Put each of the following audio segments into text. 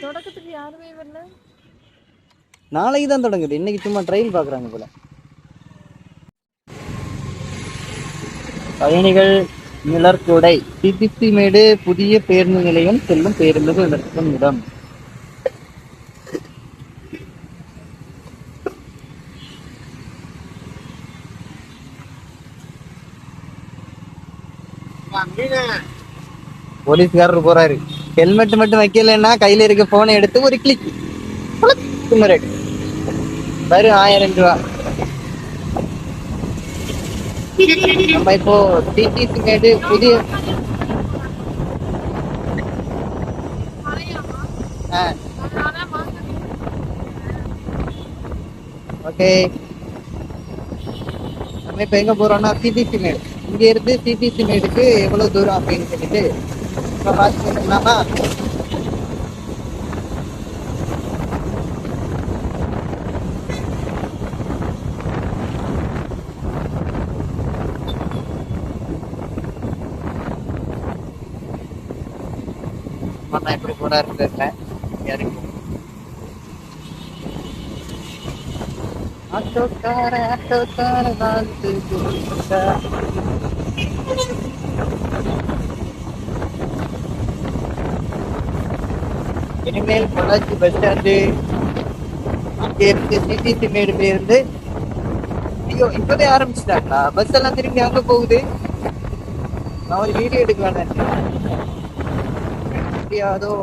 தொடக்கத்துக்கு யாருமே வரல. நாளைக்கு தான் தொடங்குது. இன்னைக்கு சும்மா ட்ரையல் பார்க்குறாங்க போல. பயணிகள் நிழற்குடை தித்திமேடு புதிய பேருந்து நிலையம் செல்லும் பேருந்துகள் நிற்கும் இடம். போலீஸ்காரர் போறாரு. ஹெல்மெட் மட்டும் வைக்கலன்னா கையில இருக்க போனை எடுத்து ஒரு கிளிக் வரும் 1000 ரூபா. நம்ம இப்போ டிடிசி மேடு புதிய ஓகே. நம்ம இப்ப எங்க போறோம்னா சிடிசி மேடு. இங்க இருந்து சிடிசி மேடுக்கு எவ்வளவு தூரம் அப்படின்னு சொல்லிட்டு இப்ப பாத்துக்கிட்டோம்னா நான் எப்படி போறாரு தெரியல. யாருக்கும் ஆட்டோக்கார வாழ்த்து கொடுத்தா. இனிமேல் பொள்ளாச்சி பஸ் ஸ்டாண்டு இங்க இருந்து சிடிசி மேடு இருந்து ஐயோ இப்பவே ஆரம்பிச்சுட்டாங்களா? பஸ் எல்லாம் திரும்பி அங்க போகுது. நான் ஒரு வீடியோ எடுக்க வேண்டாம் முடியாதோ.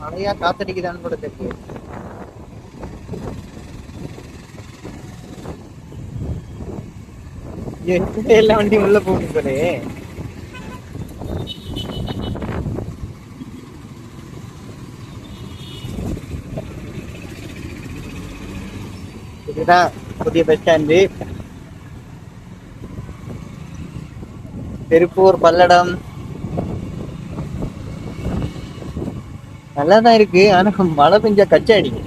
மழையா காத்தடிக்குதான்னு கூட தெரியும். எல்லா வண்டியும் உள்ள போகுது போலே. இதுதான் புதிய பஸ் ஸ்டாண்டு. திருப்பூர் பல்லடம் நல்லாதான் இருக்கு. ஆனா மழை பெஞ்சா கச்சா அடிக்கும்.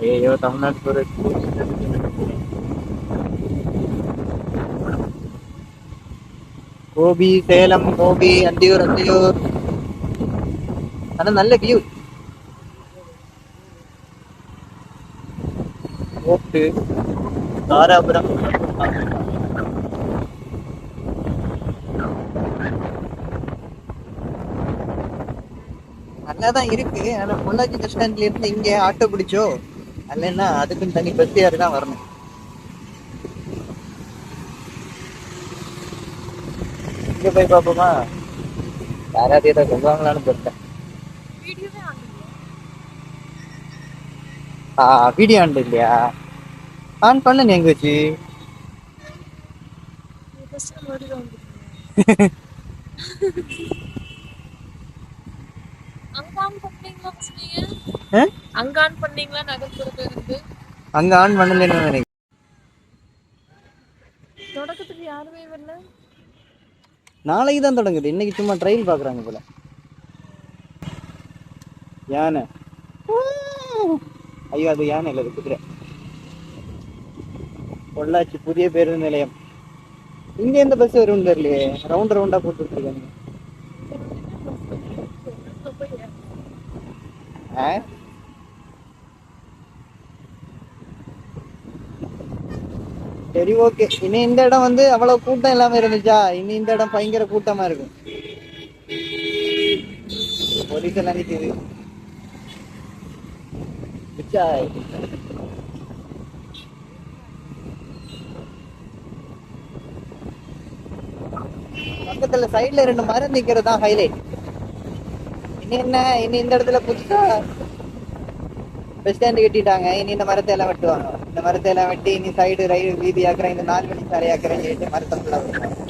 ஐயோ தமிழ்நாட்டு போற கோபி சேலம் கோபி அந்தியூர். ஆனா நல்ல வியூ. ஓட்டு தாராபுரம் நல்லாதான் இருக்கு. ஆனா பொள்ளாச்சி பஸ் ஸ்டாண்ட்ல இருந்து இங்க ஆட்டோ பிடிச்சோ அல்லன்னா அதுக்குன்னு தனி பஸ் ஏறி தான் வரணும். இங்க போய் பார்ப்போமா? யாராவது ஏதோ சொல்லுவாங்களான்னு பார்த்தேன். வீடியோ ஆன் இல்லையா? ஆன் பண்ணு எங்க வச்சு. அங்க ஆன் பண்ணீங்களா? நகர்ப்புறத்துல இருந்து அங்க ஆன் பண்ணலன்னு நினைக்கிறேன். தொடக்கத்துக்கு யாருமே வரல. நாளைக்கு தான் தொடங்குது. இன்னைக்கு சும்மா ட்ரையல் பார்க்குறாங்க போல. யானை ஐயோ அது யானை இல்லை, அது குதிரை. பொள்ளாச்சி புதிய பேருந்து நிலையம். இங்க எந்த பஸ் வரும்னு தெரியலையே. ரவுண்டா போட்டு இருக்காங்க. சரி ஓகே. இனி இந்த இடம் வந்து அவ்வளவு கூட்டம் இல்லாம இருந்துச்சா? இனி இந்த இடம் பயங்கர கூட்டமா இருக்கும். போலீஸ் எல்லாம் நிக்குது. பக்கத்துல சைட்ல 2 மரம் நிக்கிறதா ஹைலைட். இனி என்ன, இனி இந்த இடத்துல புதுசா பஸ் ஸ்டாண்டு கட்டிட்டாங்க. இனி இந்த மரத்தை எல்லாம் வெட்டுவாங்க. இந்த மரத்தை எல்லாம் வெட்டி இனி சைடு ரயில் வீதி ஆக்குறேன், இந்த 4 வழி சாலை ஆக்குறேன் சொல்லிட்டு மரத்தை ஃபுல்லா வெட்டுவாங்க.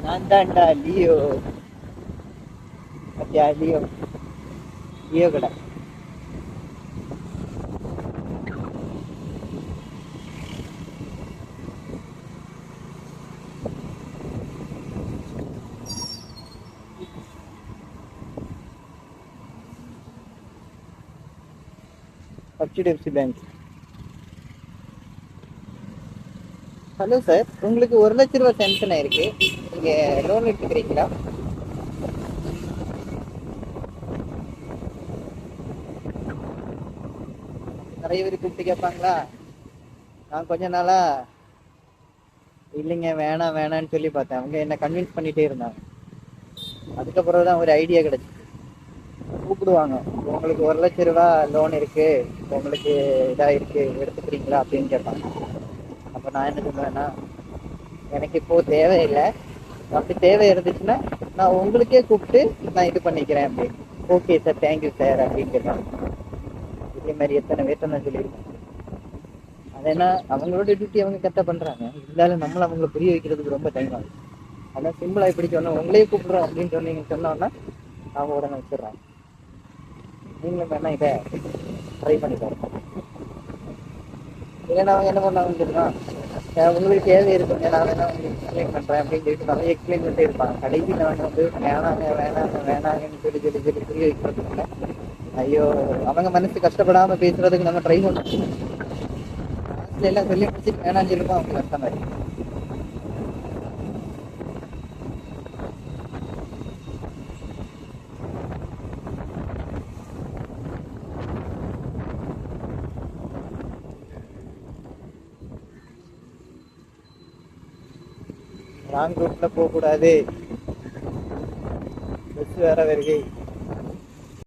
நான் தான்டா லியோ. அப்படியா லியோ? லியோ கடை. HDFC bank. ஹலோ சார், உங்களுக்கு 1,00,000 ரூபாய் சேங்ஷன் ஆயிருக்கு. நீங்க லோன் எடுத்துக்கிறீங்களா? நிறைய பேர் கூப்பிட்டு கேட்பாங்களா? நான் கொஞ்ச நாளா இல்லைங்க வேணாம் வேணான்னு சொல்லி பார்த்தேன். அவங்க என்ன கன்வின்ஸ் பண்ணிட்டே இருந்தாங்க. அதுக்கப்புறம் தான் ஒரு ஐடியா கிடைச்சு. கூப்பிடுவாங்க, உங்களுக்கு 1,00,000 ரூபாய் லோன் இருக்கு, உங்களுக்கு இதா இருக்கு, எடுத்துக்கிறீங்களா அப்படின்னு கேட்பாங்க. அப்ப நான் என்ன சொல்லுவேன்னா, எனக்கு இப்போ தேவையில்லை, அப்படி தேவை இருந்துச்சுன்னா நான் உங்களுக்கே கூப்பிட்டு நான் இது பண்ணிக்கிறேன் அப்படின்னு. ஓகே சார், தேங்க்யூ சார் அப்படின்னு கேட்டாங்க. இதே மாதிரி எத்தனை பேர்த்த நான் சொல்லியிருக்கேன். அதேன்னா அவங்களோட டியூட்டி அவங்க கரெக்டாக பண்றாங்க. இருந்தாலும் நம்மள அவங்கள புரிய வைக்கிறதுக்கு ரொம்ப டைம் ஆகுது. அதான் சிம்பிளா இப்படி சொன்னோம், உங்களே கூப்பிடுறோம் அப்படின்னு சொன்னோன்னா அவங்க உடனே வச்சிடுறாங்க. நீங்களும் வேணா இதை ட்ரை பண்ணி பாருங்க. இல்லைன்னா அவங்க என்ன பண்ணாங்கன்னு தெரியுமா, உங்களுக்கு தேவை இருக்குங்க, நான் வேணா உங்களுக்கு எக்ஸ்பிளைன் பண்றேன் அப்படின்னு சொல்லிட்டு நிறைய எக்ஸ்பிளைன் பண்ணிட்டே இருப்பாங்க. கடைசியில் நாங்கள் வந்து வேணாங்க வேணாங்க வேணாங்கன்னு சொல்லி சொல்லி சொல்லி புரிய வைக்கிறதுக்கு ஐயோ, அவங்க மனசு கஷ்டப்படாம பேசுறதுக்கு நம்ம ட்ரை பண்ணோம். எல்லாம் சொல்லி முடிச்சுட்டு வேணாம்னு சொல்லுவோம், அவங்க கஷ்டமா இருக்கு. ராங் ரூட்ல போக கூடாது, பஸ் வேற வருகை.